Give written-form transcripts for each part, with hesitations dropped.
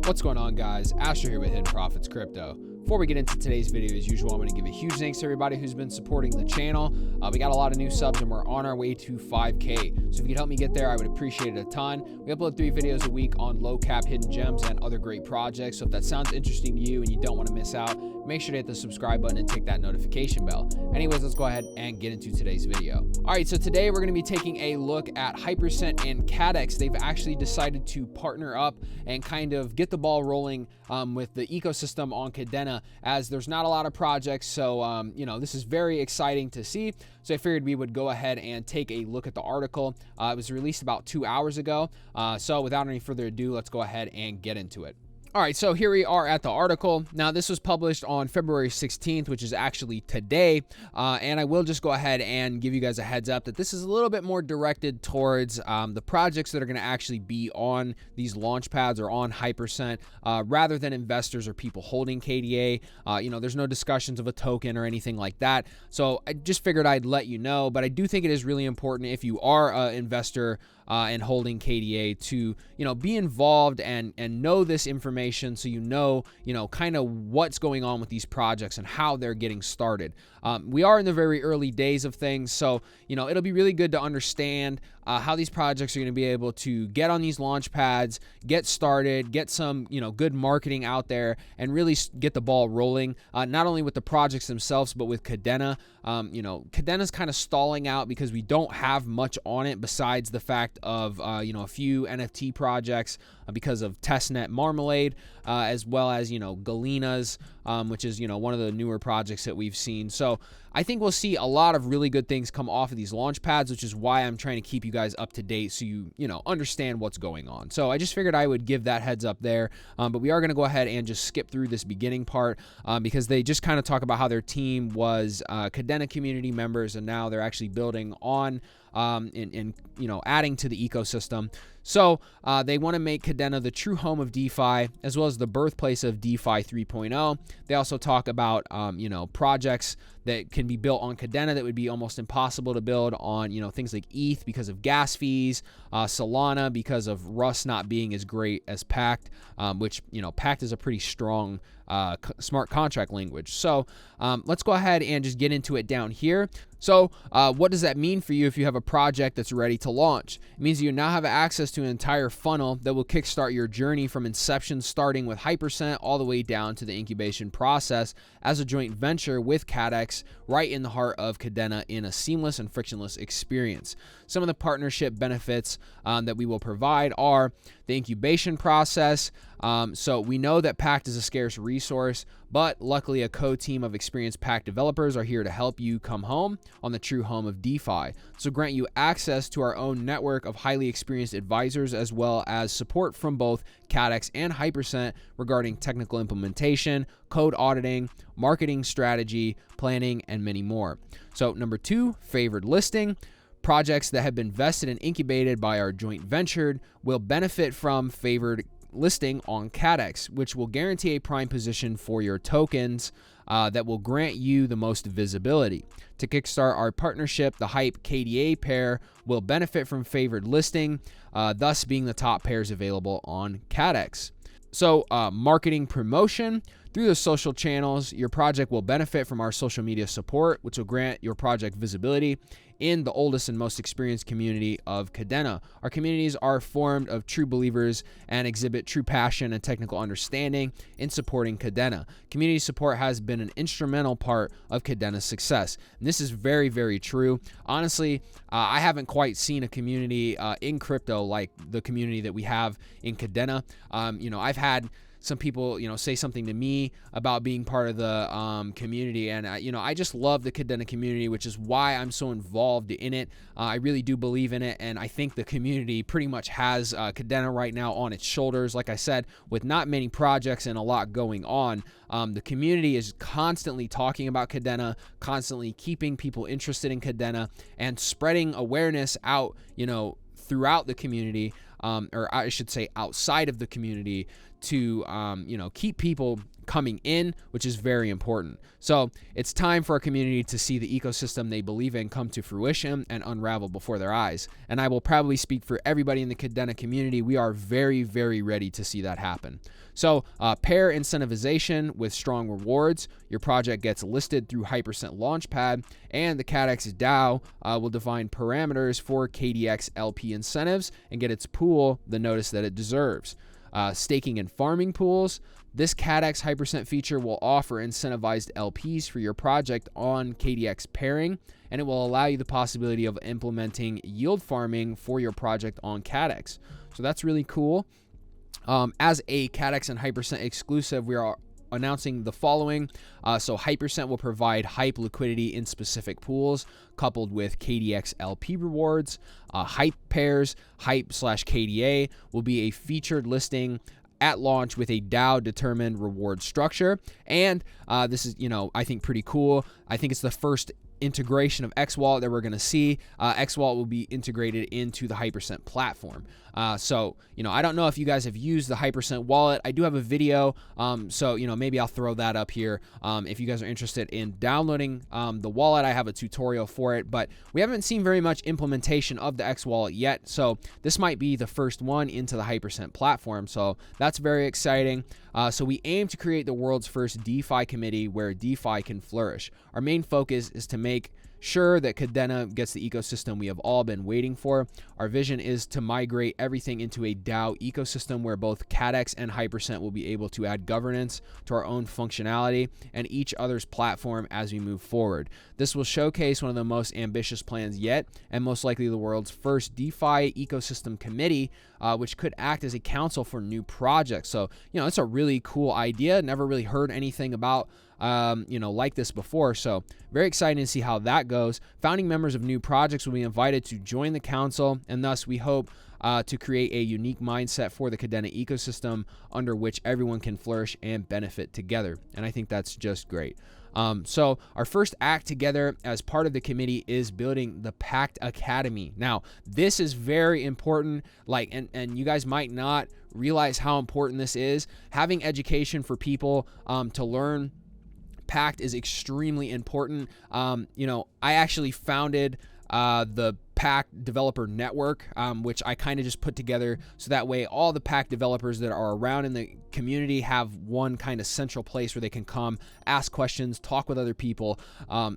What's going on, guys? Asher here with Hidden Profits Crypto. Before we get into today's video, as usual, I'm going to give a huge thanks to everybody who's been supporting the channel. We got a lot of new subs and we're on our way to 5K. So if you could help me get there, I would appreciate it a ton. We upload 3 videos a week on low cap hidden gems and other great projects. So if that sounds interesting to you and you don't want to miss out, make sure to hit the subscribe button and tick that notification bell. Anyways, let's go ahead and get into today's video. All right, so today we're going to be taking a look at Hypercent and Kaddex. They've actually decided to partner up and kind of get the ball rolling with the ecosystem on Kadena, as there's not a lot of projects. So, this is very exciting to see. So I figured we would go ahead and take a look at the article. It was released about 2 hours ago. So without any further ado, let's go ahead and get into it. All right, so here we are at the article. Now, this was published on February 16th, which is actually today. And I will just go ahead and give you guys a heads up that this is a little bit more directed towards the projects that are going to actually be on these launch pads or on Hypercent, rather than investors or people holding KDA. There's no discussions of a token or anything like that. So I just figured I'd let you know, but I do think it is really important if you are an investor and holding KDA to, be involved and know this information, so kind of what's going on with these projects and how they're getting started. We are in the very early days of things, so it'll be really good to understand how these projects are going to be able to get on these launch pads, get started, get some good marketing out there, and really get the ball rolling. Not only with the projects themselves, but with Kadena. Kadena's kind of stalling out because we don't have much on it besides the fact of a few NFT projects because of testnet Marmalade, as well as Galena's, which is one of the newer projects that we've seen. So I think we'll see a lot of really good things come off of these launch pads, which is why I'm trying to keep you guys up to date so you understand what's going on. So I just figured I would give that heads up there, but we are going to go ahead and just skip through this beginning part because they just kind of talk about how their team was Kadena community members, and now they're actually building on and adding to the ecosystem. So they want to make Kadena the true home of DeFi, as well as the birthplace of DeFi 3.0. They also talk about projects that can be built on Kadena that would be almost impossible to build on things like ETH because of gas fees, Solana because of Rust not being as great as Pact, which Pact is a pretty strong smart contract language. So let's go ahead and just get into it down here. So what does that mean for you if you have a project that's ready to launch? It means you now have access to an entire funnel that will kickstart your journey from inception, starting with Hypercent all the way down to the incubation process as a joint venture with Kaddex, right in the heart of Kadena, in a seamless and frictionless experience. Some of the partnership benefits that we will provide are the incubation process. So we know that Pact is a scarce resource, but luckily a co-team of experienced Pac developers are here to help you come home on the true home of DeFi. So grant you access to our own network of highly experienced advisors, as well as support from both Kaddex and Hypercent regarding technical implementation, code auditing, marketing strategy, planning, and many more. So number 2, favored listing. Projects that have been vested and incubated by our joint venture will benefit from favored listing on Kaddex, which will guarantee a prime position for your tokens that will grant you the most visibility. To kickstart our partnership, the Hype KDA pair will benefit from favored listing, thus being the top pairs available on Kaddex. So marketing promotion. Through the social channels, your project will benefit from our social media support, which will grant your project visibility in the oldest and most experienced community of Kadena. Our communities are formed of true believers and exhibit true passion and technical understanding in supporting Kadena. Community support has been an instrumental part of Kadena's success. And this is very, very true. Honestly, I haven't quite seen a community in crypto like the community that we have in Kadena. I've had some people, say something to me about being part of the community. And, I just love the Kadena community, which is why I'm so involved in it. I really do believe in it. And I think the community pretty much has Kadena right now on its shoulders. Like I said, with not many projects and a lot going on, the community is constantly talking about Kadena, constantly keeping people interested in Kadena, and spreading awareness out, throughout the community, or I should say outside of the community, to keep people coming in, which is very important. So it's time for our community to see the ecosystem they believe in come to fruition and unravel before their eyes. And I will probably speak for everybody in the Kadena community. We are very, very ready to see that happen. So pair incentivization with strong rewards. Your project gets listed through Hypercent Launchpad, and the Kaddex DAO will define parameters for KDX LP incentives and get its pool the notice that it deserves. Staking and farming pools. This Kaddex Hypercent feature will offer incentivized LPs for your project on KDX pairing, and it will allow you the possibility of implementing yield farming for your project on Kaddex. So that's really cool. As a Kaddex and Hypercent exclusive, we are announcing the following. So Hypercent will provide Hype liquidity in specific pools coupled with KDX LP rewards. Hype pairs, Hype/KDA will be a featured listing at launch with a DAO determined reward structure. And this is, I think pretty cool. I think it's the first integration of X Wallet that we're going to see. X Wallet will be integrated into the Hypercent platform. So I don't know if you guys have used the Hypercent wallet. I do have a video, so maybe I'll throw that up here. If you guys are interested in downloading the wallet, I have a tutorial for it, but we haven't seen very much implementation of the X Wallet yet. So this might be the first one into the Hypercent platform. So that's very exciting. So we aim to create the world's first DeFi committee where DeFi can flourish. Our main focus is to make sure that Kadena gets the ecosystem we have all been waiting for. Our vision is to migrate everything into a DAO ecosystem where both Kaddex and Hypercent will be able to add governance to our own functionality and each other's platform as we move forward. This will showcase one of the most ambitious plans yet, and most likely the world's first DeFi ecosystem committee, which could act as a council for new projects. So, it's a really cool idea. Never really heard anything about like this before. So very exciting to see how that goes. Founding members of new projects will be invited to join the council, and thus we hope to create a unique mindset for the Kadena ecosystem under which everyone can flourish and benefit together. And I think that's just great. So our first act together as part of the committee is building the Pac Academy. Now, this is very important, and you guys might not realize how important this is. Having education for people to learn Pact is extremely important. I actually founded the Pac Developer Network, which I kind of just put together so that way all the Pac developers that are around in the community have one kind of central place where they can come, ask questions, talk with other people.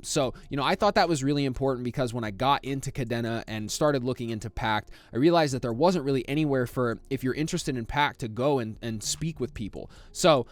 So I thought that was really important because when I got into Kadena and started looking into Pact, I realized that there wasn't really anywhere for, if you're interested in Pact, to go and speak with people. So,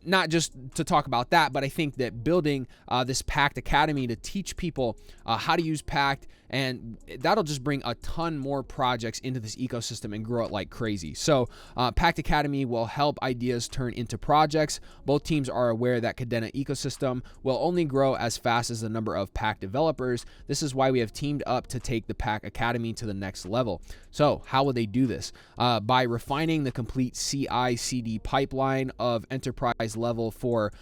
not just to talk about that, but I think that building this Pact Academy to teach people how to use Pact, and that'll just bring a ton more projects into this ecosystem and grow it like crazy. So Pact Academy will help ideas turn into projects. Both teams are aware that Kadena ecosystem will only grow as fast as the number of Pact developers. This is why we have teamed up to take the Pact Academy to the next level. So how will they do this? By refining the complete CI/CD pipeline of enterprise level for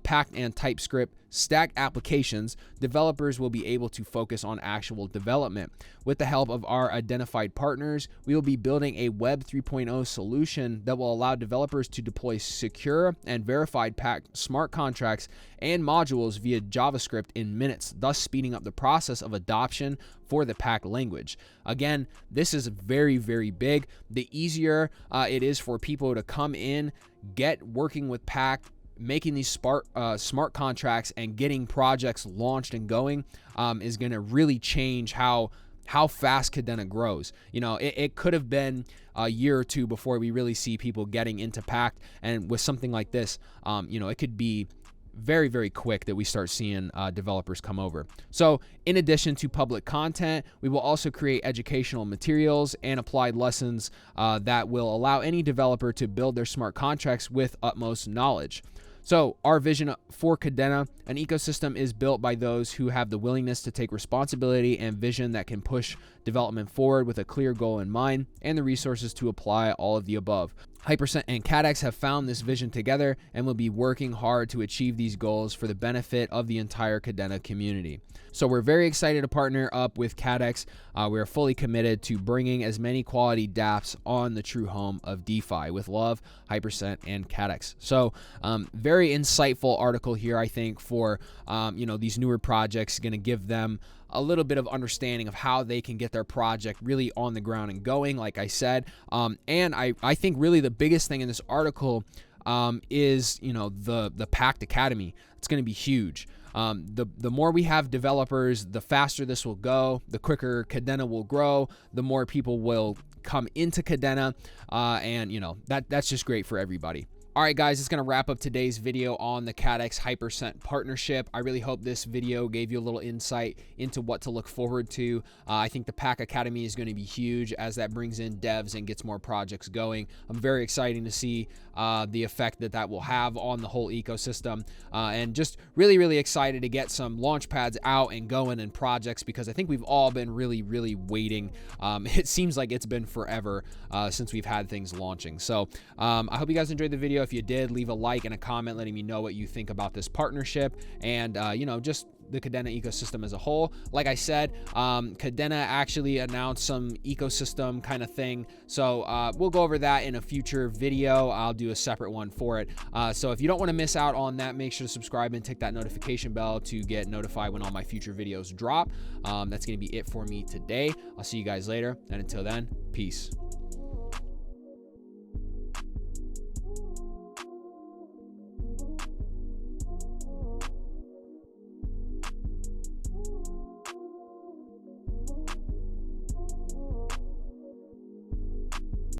Pact and TypeScript stack applications, developers will be able to focus on actual development. With the help of our identified partners, we will be building a Web 3.0 solution that will allow developers to deploy secure and verified Pact smart contracts and modules via JavaScript in minutes, thus speeding up the process of adoption for the Pact language. Again, this is very, very big. The easier it is for people to come in, get working with Pact, making these smart contracts and getting projects launched and going is going to really change how fast Kadena grows. It could have been a year or two before we really see people getting into Pact, and with something like this, it could be very, very quick that we start seeing developers come over. So in addition to public content, we will also create educational materials and applied lessons that will allow any developer to build their smart contracts with utmost knowledge. So our vision for Kadena, an ecosystem is built by those who have the willingness to take responsibility and vision that can push development forward with a clear goal in mind and the resources to apply all of the above. Hypercent and Kaddex have found this vision together and will be working hard to achieve these goals for the benefit of the entire Kadena community. So we're very excited to partner up with Kaddex. We are fully committed to bringing as many quality dApps on the true home of DeFi with love, Hypercent and Kaddex. So very insightful article here, I think, for these newer projects, going to give them a little bit of understanding of how they can get their project really on the ground and going, like I said. And I think really the biggest thing in this article is, the Pac Academy. It's going to be huge. The more we have developers, the faster this will go, the quicker Kadena will grow, the more people will come into Kadena, and that's just great for everybody. All right, guys, it's going to wrap up today's video on the Kaddex Hypercent partnership. I really hope this video gave you a little insight into what to look forward to. I think the Pac Academy is going to be huge as that brings in devs and gets more projects going. I'm very excited to see the effect that will have on the whole ecosystem, and just really, really excited to get some Launchpads out and going in projects, because I think we've all been really, really waiting. It seems like it's been forever since we've had things launching. So I hope you guys enjoyed the video. If you did, leave a like and a comment letting me know what you think about this partnership and, just the Kadena ecosystem as a whole. Like I said, Kadena actually announced some ecosystem kind of thing. So we'll go over that in a future video. I'll do a separate one for it. So if you don't want to miss out on that, make sure to subscribe and tick that notification bell to get notified when all my future videos drop. That's going to be it for me today. I'll see you guys later. And until then, peace.